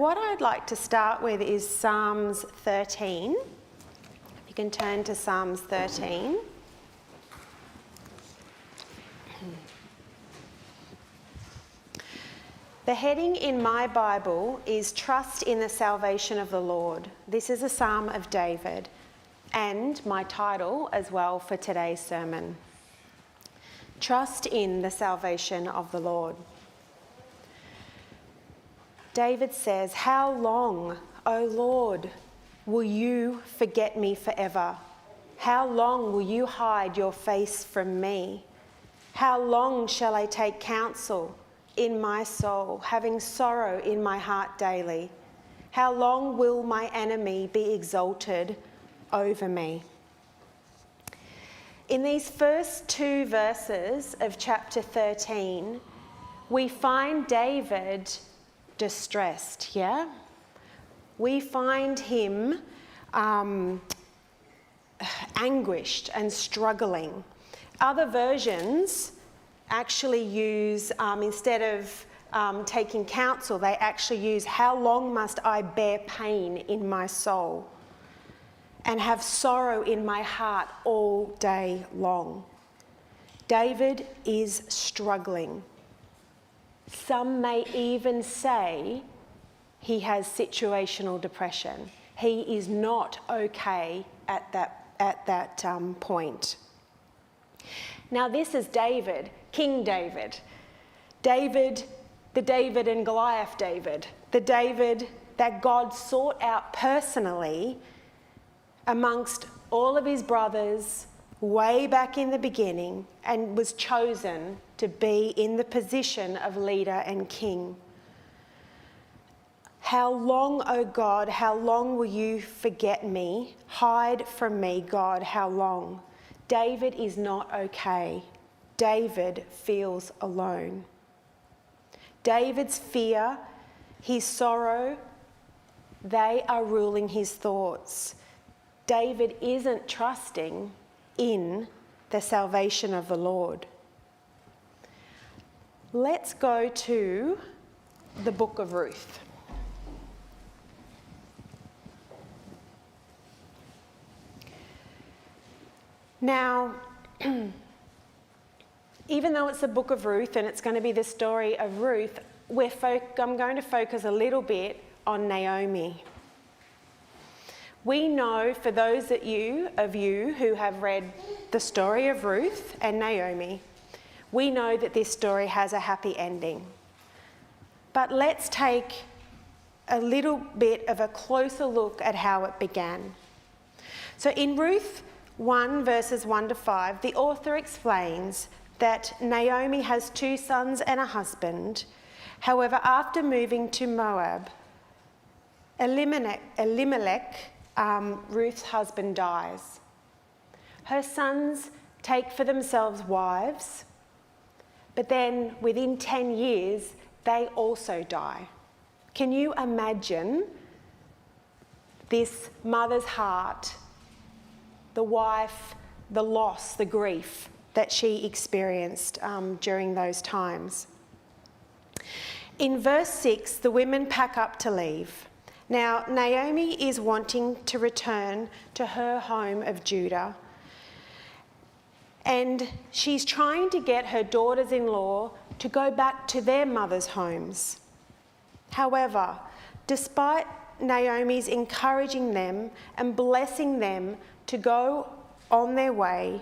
what I'd like to start with is Psalms 13. If you can turn to Psalms 13. The heading in my Bible is Trust in the Salvation of the Lord. This is a Psalm of David and my title as well for today's sermon. Trust in the salvation of the Lord. David says, "How long, O Lord, will you forget me forever? How long will you hide your face from me? How long shall I take counsel in my soul, having sorrow in my heart daily? How long will my enemy be exalted over me?" In these first two verses of chapter 13, we find David distressed, yeah? We find him anguished and struggling. Other versions actually use, instead of taking counsel, they actually use, "How long must I bear pain in my soul and have sorrow in my heart all day long?" David is struggling. Some may even say he has situational depression. He is not okay at that point. Now this is David, King David. David, the David and Goliath David. The David that God sought out personally amongst all of his brothers way back in the beginning and was chosen to be in the position of leader and king. How long, O God, how long will you forget me? Hide from me, God, how long? David is not okay. David feels alone. David's fear, his sorrow, they are ruling his thoughts. David isn't trusting in the salvation of the Lord. Let's go to the book of Ruth. Now, even though it's the book of Ruth and it's going to be the story of Ruth, I'm going to focus a little bit on Naomi. We know, for those of you who have read the story of Ruth and Naomi, we know that this story has a happy ending. But let's take a little bit of a closer look at how it began. So in Ruth 1 verses 1 to 5, the author explains that Naomi has 2 sons and a husband. However, after moving to Moab, Elimelech, Ruth's husband, dies. Her sons take for themselves wives, but then within 10 years, they also die. Can you imagine this mother's heart, the wife, the loss, the grief that she experienced during those times? In verse 6, the women pack up to leave. Now, Naomi is wanting to return to her home of Judah, and she's trying to get her daughters-in-law to go back to their mothers' homes. However, despite Naomi's encouraging them and blessing them to go on their way,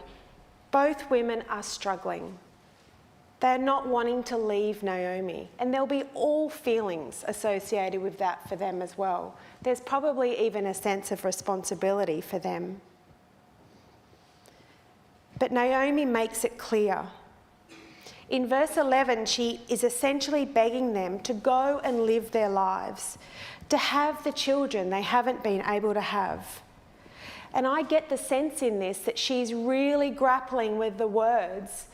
both women are struggling. They're not wanting to leave Naomi, and there'll be all feelings associated with that for them as well. There's probably even a sense of responsibility for them. But Naomi makes it clear. In verse 11, she is essentially begging them to go and live their lives, to have the children they haven't been able to have. And I get the sense in this that she's really grappling with the words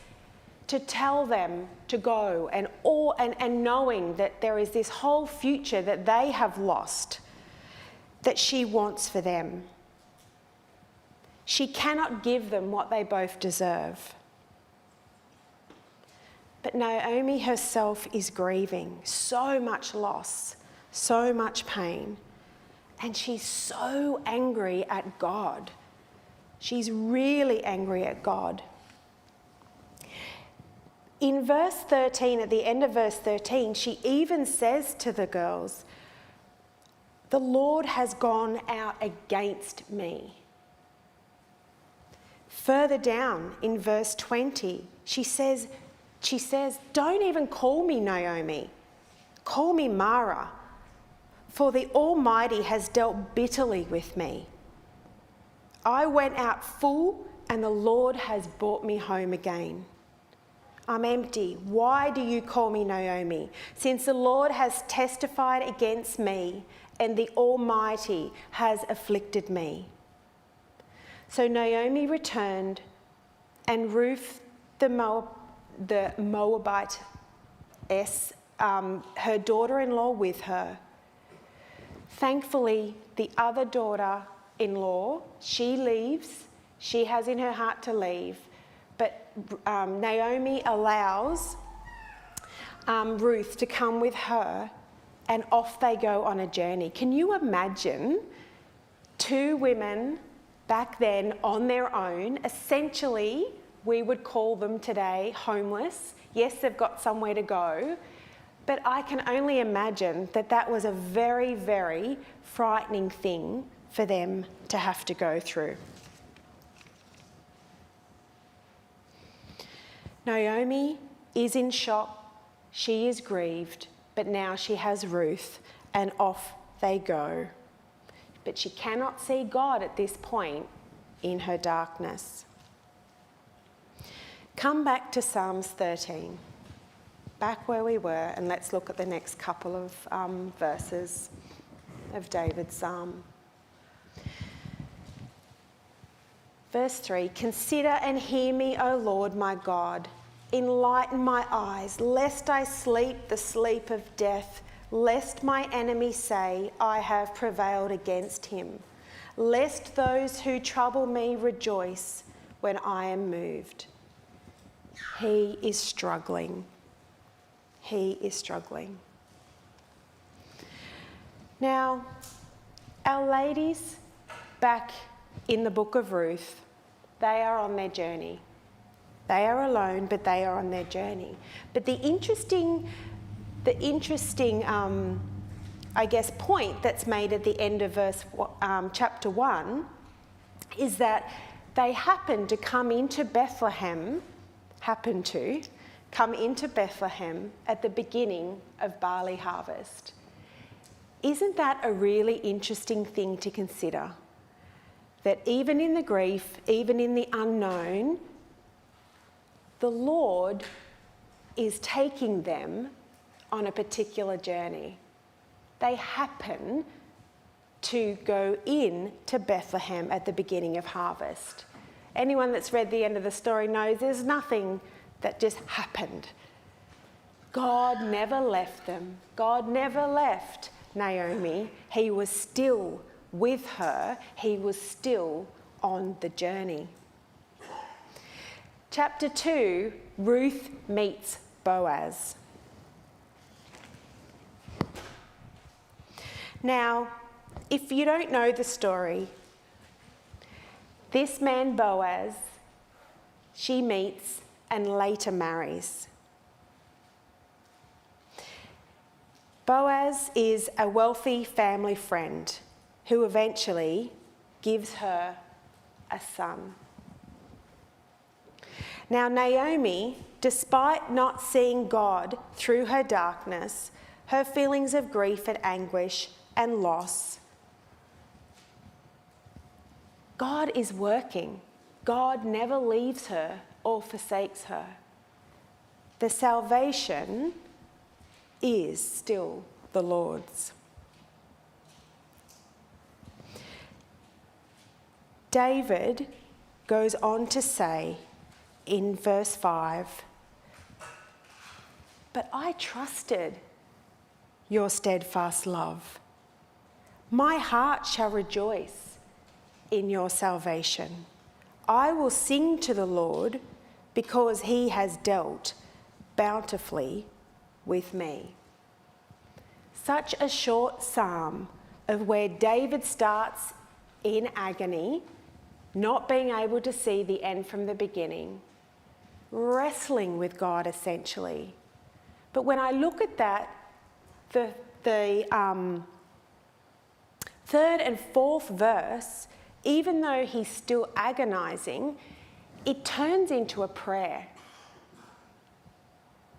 to tell them to go, and knowing that there is this whole future that they have lost that she wants for them. She cannot give them what they both deserve. But Naomi herself is grieving so much loss, so much pain. And she's so angry at God. She's really angry at God. In verse 13, at the end of verse 13, she even says to the girls, "The Lord has gone out against me." Further down in verse 20, she says, "Don't even call me Naomi. Call me Mara, for the Almighty has dealt bitterly with me. I went out full, and the Lord has brought me home again. I'm empty. Why do you call me Naomi? Since the Lord has testified against me, and the Almighty has afflicted me." So Naomi returned, and Ruth the Moabitess, her daughter-in-law, with her. Thankfully, the other daughter-in-law, she leaves. She has in her heart to leave. But Naomi allows Ruth to come with her, and off they go on a journey. Can you imagine two women back then on their own? Essentially, we would call them today homeless. Yes, they've got somewhere to go, but I can only imagine that that was a very, very frightening thing for them to have to go through. Naomi is in shock, she is grieved, but now she has Ruth, and off they go. But she cannot see God at this point in her darkness. Come back to Psalms 13, back where we were, and let's look at the next couple of verses of David's psalm. Verse 3, "Consider and hear me, O Lord my God. Enlighten my eyes, lest I sleep the sleep of death, lest my enemies say, I have prevailed against him, lest those who trouble me rejoice when I am moved." He is struggling. He is struggling. Now, our ladies back in the book of Ruth, they are on their journey. They are alone, but they are on their journey. But the interesting, I guess, point that's made at the end of chapter 1 is that they happened to come into Bethlehem at the beginning of barley harvest. Isn't that a really interesting thing to consider? That even in the grief, even in the unknown, the Lord is taking them on a particular journey. They happen to go in to Bethlehem at the beginning of harvest. Anyone that's read the end of the story knows there's nothing that just happened. God never left them. God never left Naomi. He was still with her. He was still on the journey. Chapter 2, Ruth meets Boaz. Now, if you don't know the story, this man Boaz, she meets and later marries. Boaz is a wealthy family friend who eventually gives her a son. Now, Naomi, despite not seeing God through her darkness, her feelings of grief and anguish and loss, God is working. God never leaves her or forsakes her. The salvation is still the Lord's. David goes on to say in verse 5, "But I trusted your steadfast love. My heart shall rejoice in your salvation. I will sing to the Lord because he has dealt bountifully with me." Such a short psalm of where David starts in agony, not being able to see the end from the beginning, wrestling with God essentially. But when I look at that, the third and fourth verse, even though he's still agonizing, it turns into a prayer.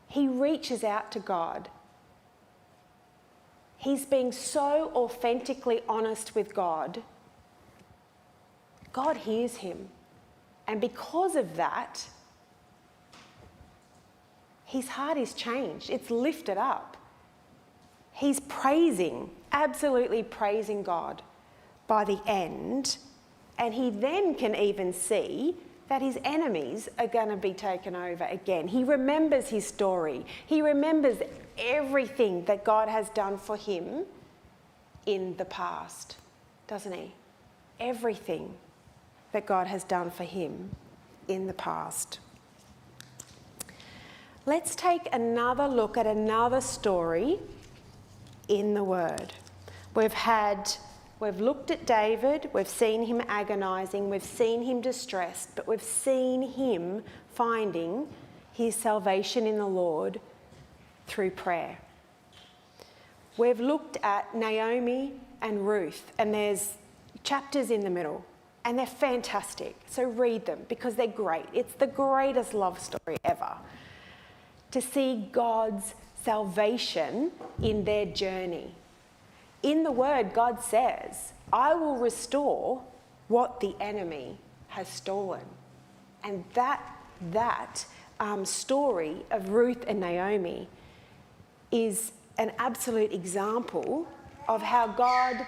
He reaches out to God. He's being so authentically honest with God. God hears him. And because of that, his heart is changed. It's lifted up. He's praising, absolutely praising God by the end. And he then can even see that his enemies are going to be taken over again. He remembers his story. He remembers everything that God has done for him in the past, doesn't he? Everything that God has done for him in the past. Let's take another look at another story in the Word. We've looked at David, we've seen him agonising, we've seen him distressed, but we've seen him finding his salvation in the Lord through prayer. We've looked at Naomi and Ruth, and there's chapters in the middle, and they're fantastic. So read them because they're great. It's the greatest love story ever. To see God's salvation in their journey. In the Word, God says, I will restore what the enemy has stolen. And that story of Ruth and Naomi is an absolute example of how God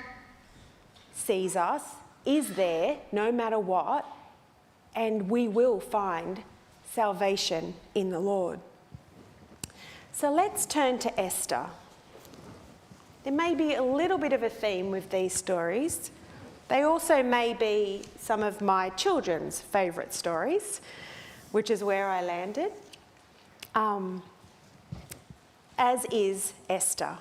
sees us, is there no matter what, and we will find salvation in the Lord. So let's turn to Esther. There may be a little bit of a theme with these stories. They also may be some of my children's favourite stories, which is where I landed, as is Esther.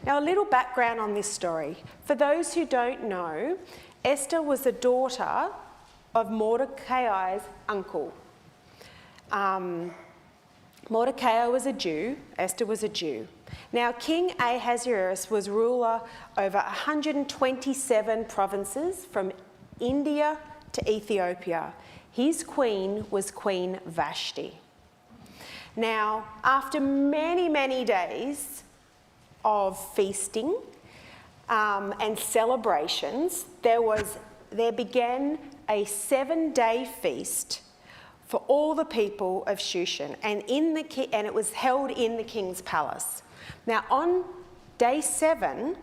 Now, a little background on this story. For those who don't know, Esther was the daughter of Mordecai's uncle. Mordecai was a Jew, Esther was a Jew. Now, King Ahasuerus was ruler over 127 provinces from India to Ethiopia. His queen was Queen Vashti. Now, after many, many days of feasting and celebrations, there began a 7-day feast for all the people of Shushan, and it was held in the king's palace. Now, on day 7,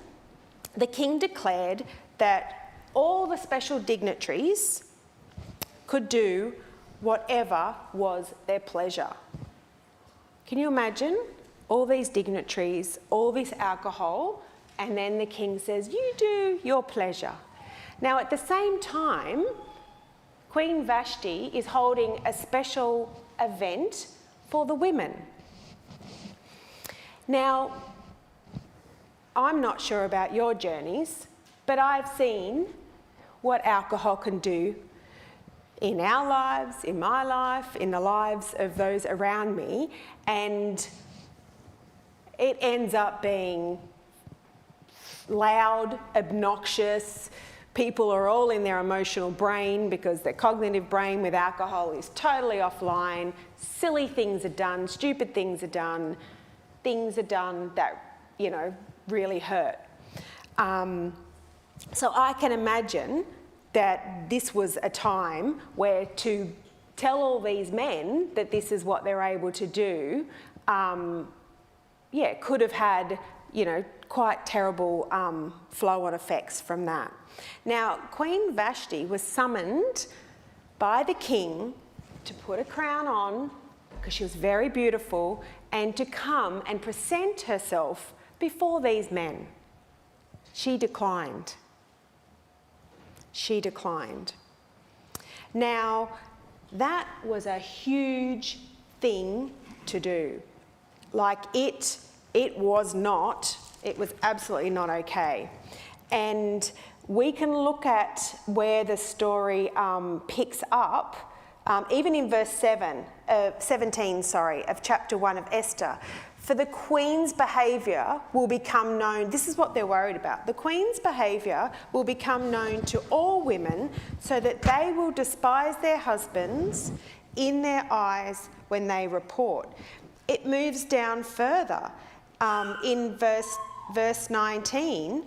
the king declared that all the special dignitaries could do whatever was their pleasure. Can you imagine all these dignitaries, all this alcohol, and then the king says, you do your pleasure. Now, at the same time, Queen Vashti is holding a special event for the women. Now, I'm not sure about your journeys, but I've seen what alcohol can do in our lives, in my life, in the lives of those around me, and it ends up being loud, obnoxious. People are all in their emotional brain because their cognitive brain with alcohol is totally offline. Silly things are done, stupid things are done that, really hurt. So I can imagine that this was a time where to tell all these men that this is what they're able to do, could have had, quite terrible flow-on effects from that. Now, Queen Vashti was summoned by the king to put a crown on, because she was very beautiful, and to come and present herself before these men. She declined. She declined. Now, that was a huge thing to do. Like, it it was absolutely not okay. And we can look at where the story picks up, even in verse 17 of chapter 1 of Esther. For the queen's behaviour will become known, this is what they're worried about, the queen's behaviour will become known to all women so that they will despise their husbands in their eyes when they report. It moves down further in verse 19,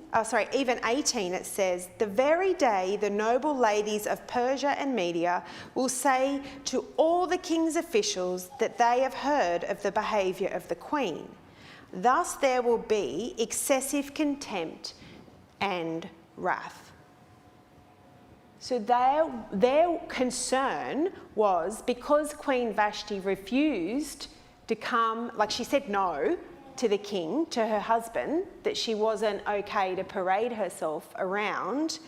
even 18, it says, the very day the noble ladies of Persia and Media will say to all the king's officials that they have heard of the behaviour of the queen. Thus there will be excessive contempt and wrath. So their concern was, because Queen Vashti refused to come, like she said no to the king, to her husband, that she wasn't okay to parade herself around,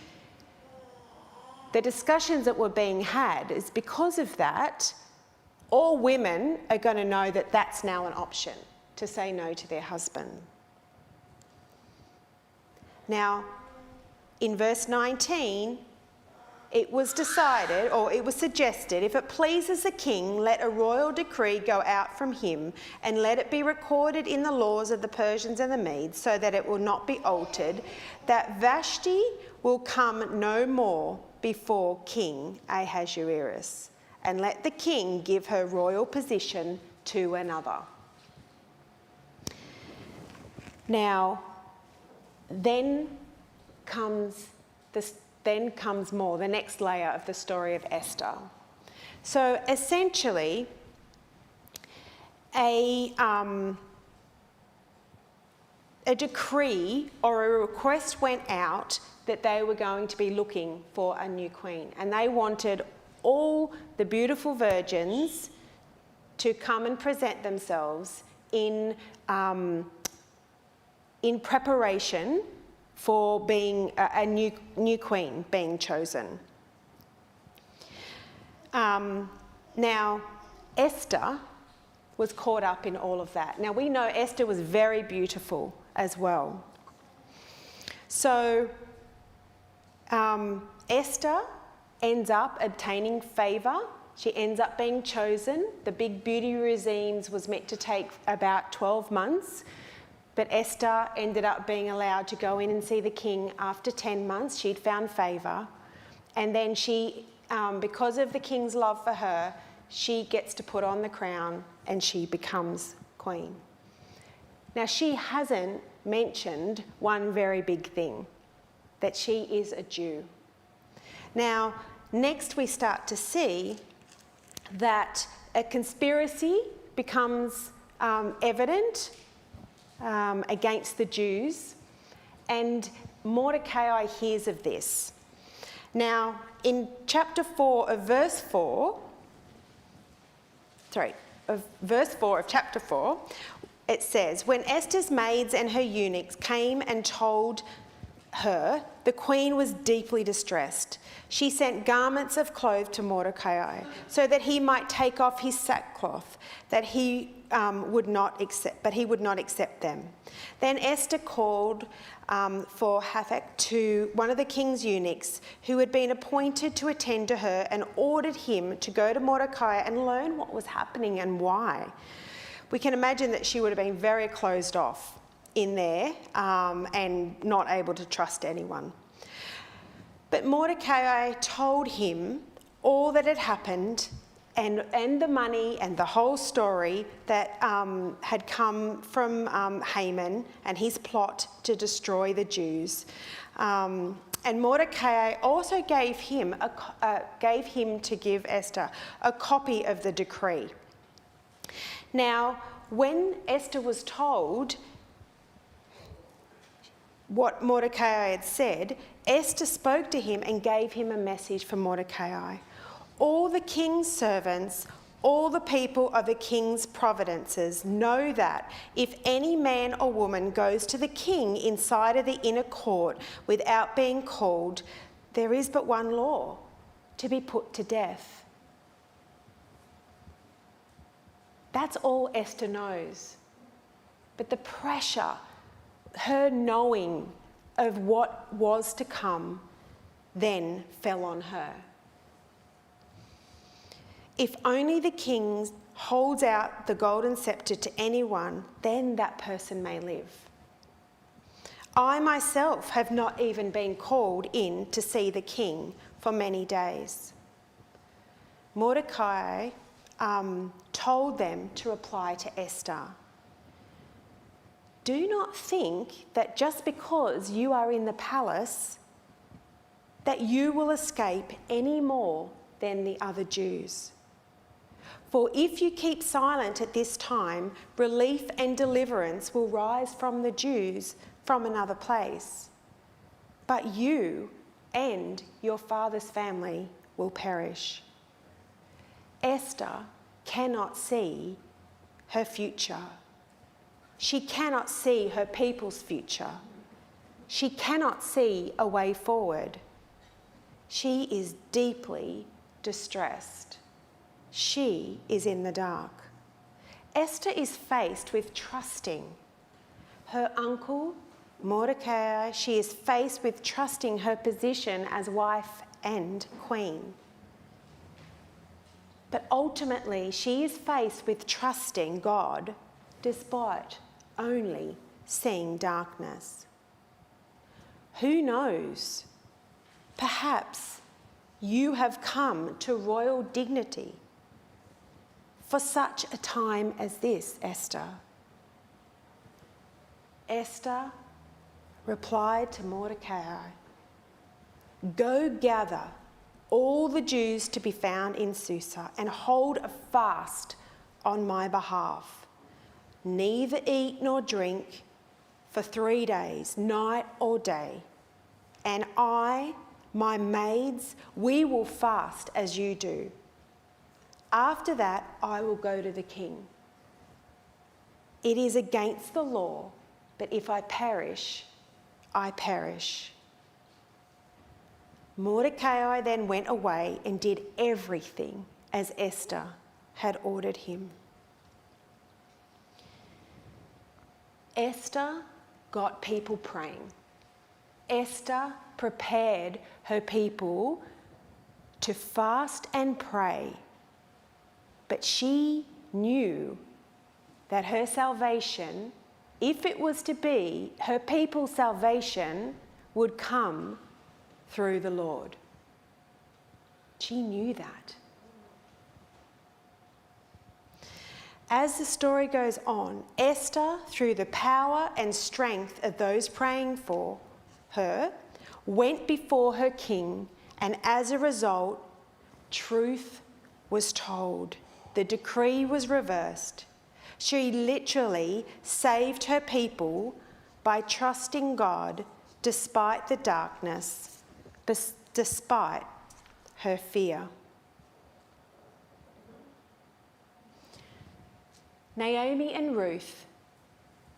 the discussions that were being had is because of that, all women are going to know that that's now an option, to say no to their husband. Now, in verse 19, it was decided, or it was suggested, if it pleases the king, let a royal decree go out from him, and let it be recorded in the laws of the Persians and the Medes, so that it will not be altered, that Vashti will come no more before King Ahasuerus, and let the king give her royal position to another. Now, then comes the next layer of the story of Esther. So essentially, a decree or a request went out that they were going to be looking for a new queen, and they wanted all the beautiful virgins to come and present themselves in preparation for being a new queen being chosen. Now, Esther was caught up in all of that. Now, we know Esther was very beautiful as well. So, Esther ends up obtaining favour. She ends up being chosen. The big beauty regimes was meant to take about 12 months. But Esther ended up being allowed to go in and see the king after 10 months. She'd found favour. And then she, because of the king's love for her, she gets to put on the crown and she becomes queen. Now, she hasn't mentioned one very big thing, that she is a Jew. Now, next we start to see that a conspiracy becomes evident against the Jews, and Mordecai hears of this. Now, in chapter 4 of verse 4, of chapter 4, it says, when Esther's maids and her eunuchs came and told her, the queen was deeply distressed. She sent garments of cloth to Mordecai so that he might take off his sackcloth, that he would not accept them. Then Esther called for Hathach, to one of the king's eunuchs who had been appointed to attend to her, and ordered him to go to Mordecai and learn what was happening and why. We can imagine that she would have been very closed off in there and not able to trust anyone. But Mordecai told him all that had happened, and the money and the whole story that had come from Haman and his plot to destroy the Jews. And Mordecai also gave him to give Esther a copy of the decree. Now, when Esther was told what Mordecai had said, Esther spoke to him and gave him a message for Mordecai. All the king's servants, all the people of the king's providences know that if any man or woman goes to the king inside of the inner court without being called, there is but one law: to be put to death. That's all Esther knows. But the pressure, her knowing of what was to come, then fell on her. If only the king holds out the golden scepter to anyone, then that person may live. I myself have not even been called in to see the king for many days. Mordecai told them to reply to Esther. Do not think that just because you are in the palace that you will escape any more than the other Jews. For if you keep silent at this time, relief and deliverance will rise from the Jews from another place. But you and your father's family will perish. Esther cannot see her future. She cannot see her people's future. She cannot see a way forward. She is deeply distressed. She is in the dark. Esther is faced with trusting her uncle, Mordecai. She is faced with trusting her position as wife and queen. But ultimately, she is faced with trusting God despite only seeing darkness. Who knows? Perhaps you have come to royal dignity for such a time as this, Esther. Esther replied to Mordecai, "Go gather all the Jews to be found in Susa and hold a fast on my behalf. Neither eat nor drink for 3 days, night or day. And I, my maids, we will fast as you do. After that, I will go to the king. It is against the law, but if I perish, I perish." Mordecai then went away and did everything as Esther had ordered him. Esther got people praying. Esther prepared her people to fast and pray. But she knew that her salvation, if it was to be, her people's salvation would come through the Lord. She knew that. As the story goes on, Esther, through the power and strength of those praying for her, went before her king, and as a result, truth was told. The decree was reversed. She literally saved her people by trusting God despite the darkness, despite her fear. Naomi and Ruth,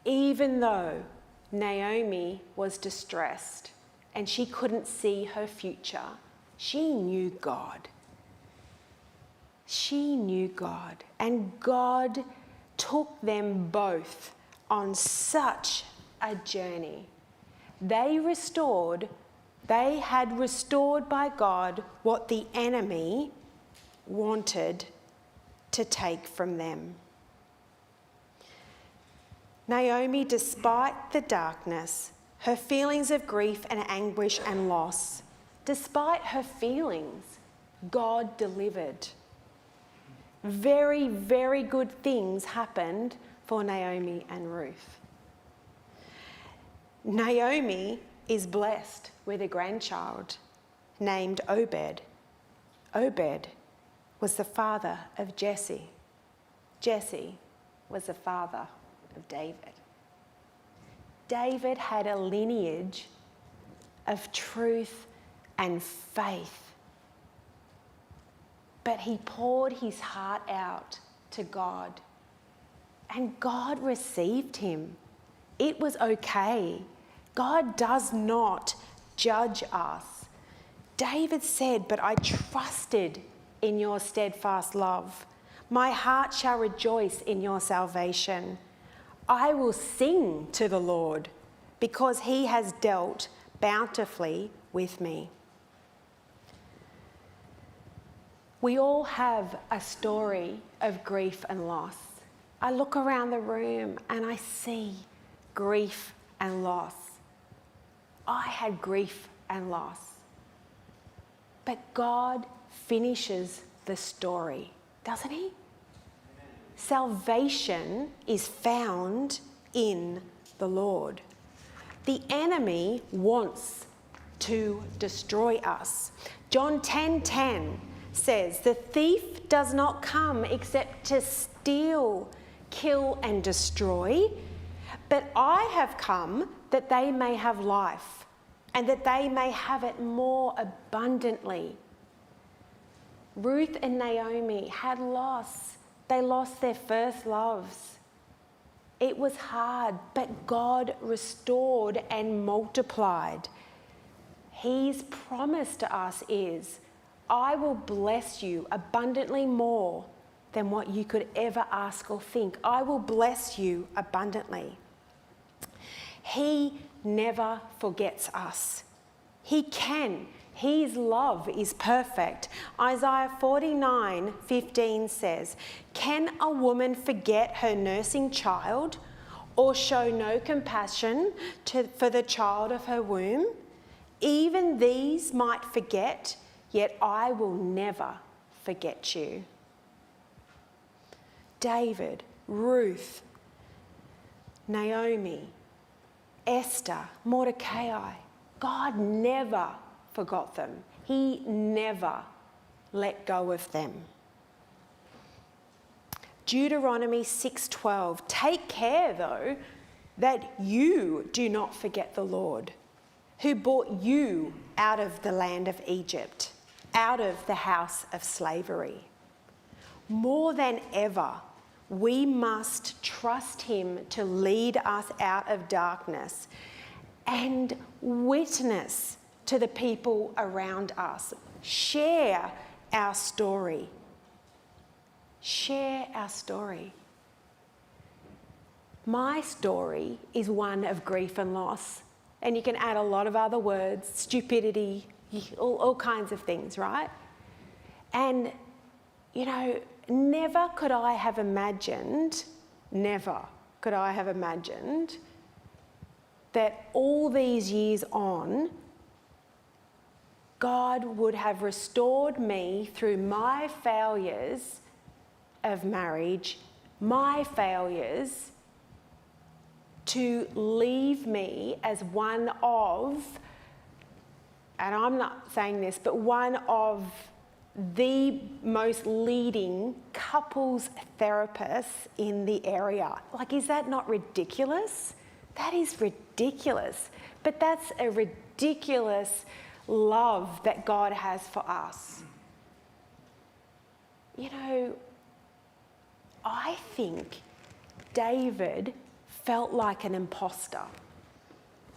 even though Naomi was distressed and she couldn't see her future, she knew God. She knew God, and God took them both on such a journey. They had restored by God what the enemy wanted to take from them. Naomi, despite the darkness, her feelings of grief and anguish and loss, despite her feelings, God delivered. Very, very good things happened for Naomi and Ruth. Naomi is blessed with a grandchild named Obed. Obed was the father of Jesse. Jesse was the father of David. David had a lineage of truth and faith. But he poured his heart out to God, and God received him. It was okay. God does not judge us. David said, "But I trusted in your steadfast love. My heart shall rejoice in your salvation. I will sing to the Lord because he has dealt bountifully with me. We all have a story of grief and loss. I look around the room and I see grief and loss. I had grief and loss. But God finishes the story, doesn't he? Salvation is found in the Lord. The enemy wants to destroy us. John 10:10 says, "The thief does not come except to steal, kill and destroy, but I have come that they may have life and that they may have it more abundantly." Ruth and Naomi had loss. They lost their first loves. It was hard, but God restored and multiplied. His promise to us is, I will bless you abundantly more than what you could ever ask or think. I will bless you abundantly. He never forgets us. He can. His love is perfect. Isaiah 49:15 says, "Can a woman forget her nursing child or show no compassion for the child of her womb? Even these might forget, yet I will never forget you." David, Ruth, Naomi, Esther, Mordecai, God never forgot them. He never let go of them. Deuteronomy 6:12, "Take care, though, that you do not forget the Lord, who brought you out of the land of Egypt, out of the house of slavery." More than ever, we must trust him to lead us out of darkness and witness to the people around us. Share our story. Share our story. My story is one of grief and loss. And you can add a lot of other words, stupidity, all kinds of things, right? And, you know, never could I have imagined that all these years on, God would have restored me through my failures of marriage, my failures, to leave me as one of, and I'm not saying this, but one of the most leading couples therapists in the area. Like, is that not ridiculous? That is ridiculous. But that's a ridiculous love that God has for us. You know, I think David felt like an imposter.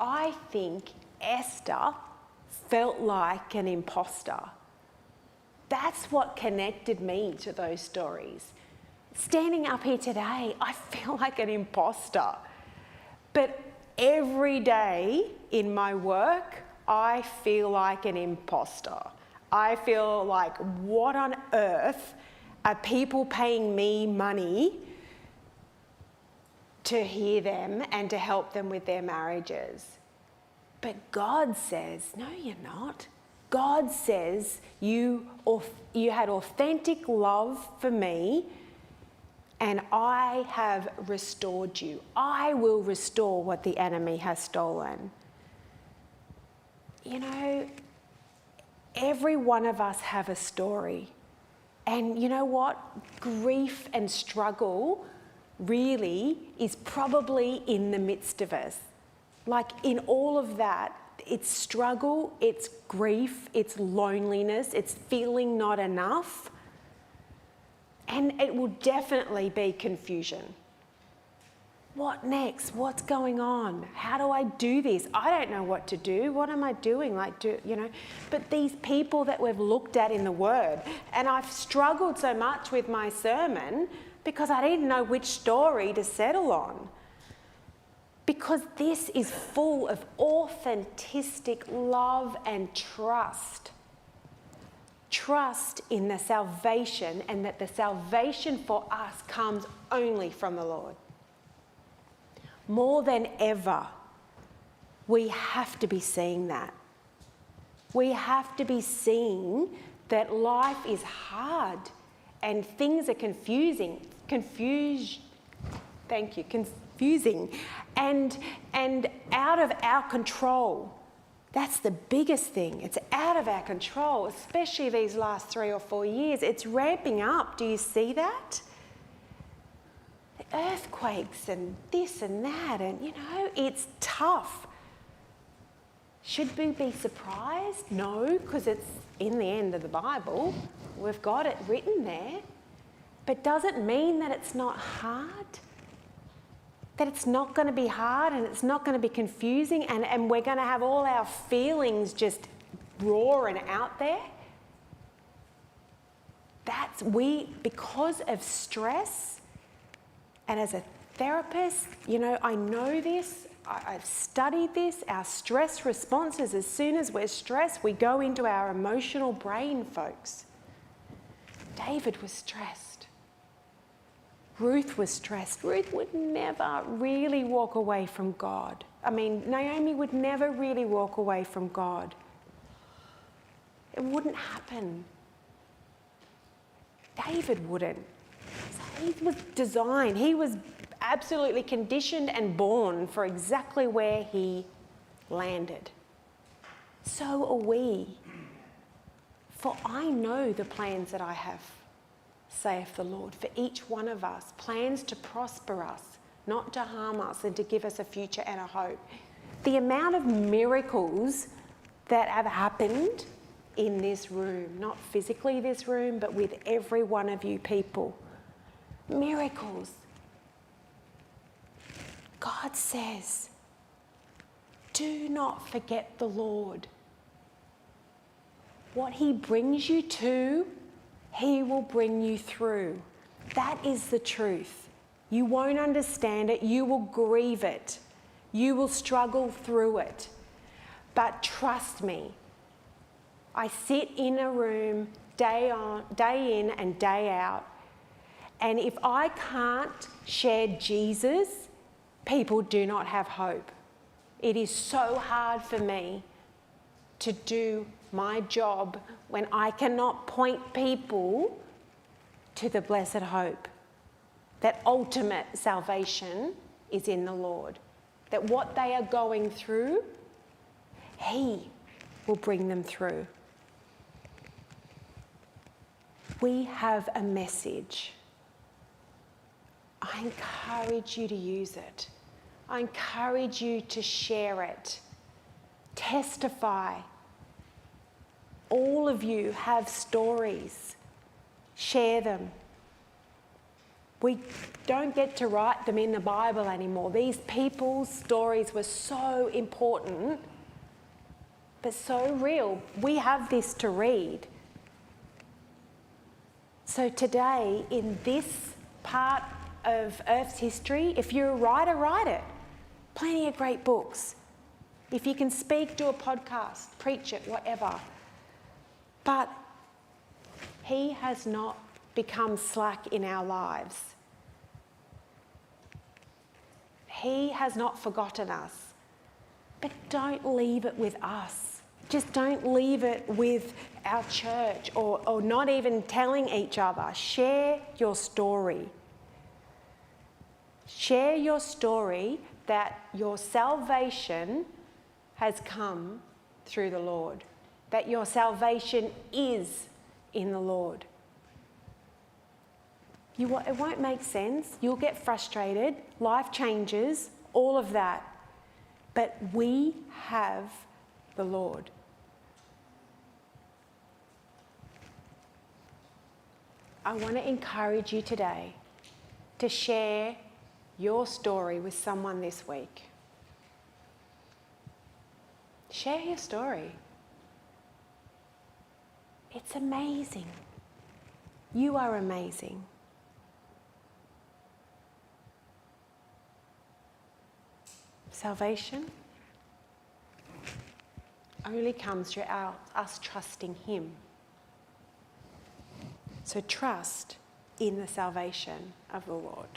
I think Esther felt like an imposter. That's what connected me to those stories. Standing up here today, I feel like an imposter. But every day in my work, I feel like an imposter. I feel like, what on earth are people paying me money to hear them and to help them with their marriages? But God says, no, you're not. God says you had authentic love for me, and I have restored you. I will restore what the enemy has stolen. You know, every one of us have a story. And you know what? Grief and struggle really is probably in the midst of us. Like, in all of that, it's struggle, it's grief, it's loneliness, it's feeling not enough. And it will definitely be confusion. What next? What's going on? How do I do this? I don't know what to do. What am I doing? But these people that we've looked at in the Word, and I've struggled so much with my sermon because I didn't know which story to settle on. Because this is full of authentic love and trust. Trust in the salvation, and that the salvation for us comes only from the Lord. More than ever, we have to be seeing that. We have to be seeing that life is hard and things are confusing and out of our control. That's the biggest thing. It's out of our control, especially these last 3 or 4 years. It's ramping up. Do you see that? The earthquakes and this and that, and it's tough. Should we be surprised? No, because it's in the end of the Bible. We've got it written there. But does it mean that it's not hard? That it's not going to be hard and it's not going to be confusing and we're going to have all our feelings just roaring out there? Because of stress, and as a therapist, I know this, I've studied this, our stress responses, as soon as we're stressed, we go into our emotional brain, folks. David was stressed. Ruth was stressed. Ruth would never really walk away from God. Naomi would never really walk away from God. It wouldn't happen. David wouldn't. So he was designed. He was absolutely conditioned and born for exactly where he landed. So are we. For I know the plans that I have, saith the Lord, for each one of us, plans to prosper us, not to harm us, and to give us a future and a hope. The amount of miracles that have happened in this room, not physically this room, but with every one of you people. Miracles. God says, do not forget the Lord. What he brings you to, he will bring you through. That is the truth. You won't understand it. You will grieve it. You will struggle through it. But trust me, I sit in a room day in and day out, and if I can't share Jesus, people do not have hope. It is so hard for me to do my job when I cannot point people to the blessed hope, that ultimate salvation is in the Lord, that what they are going through, he will bring them through. We have a message. I encourage you to use it. I encourage you to share it. Testify. All of you have stories. Share them. We don't get to write them in the Bible anymore. These people's stories were so important, but so real. We have this to read. So today, in this part of Earth's history, if you're a writer, write it. Plenty of great books. If you can speak, do a podcast, preach it, whatever. But he has not become slack in our lives. He has not forgotten us. But don't leave it with us. Just don't leave it with our church or not even telling each other. Share your story. Share your story that your salvation has come through the Lord, that your salvation is in the Lord. It won't make sense. You'll get frustrated. Life changes, all of that. But we have the Lord. I want to encourage you today to share your story with someone this week. Share your story. It's amazing. You are amazing. Salvation only comes through us trusting him. So trust in the salvation of the Lord.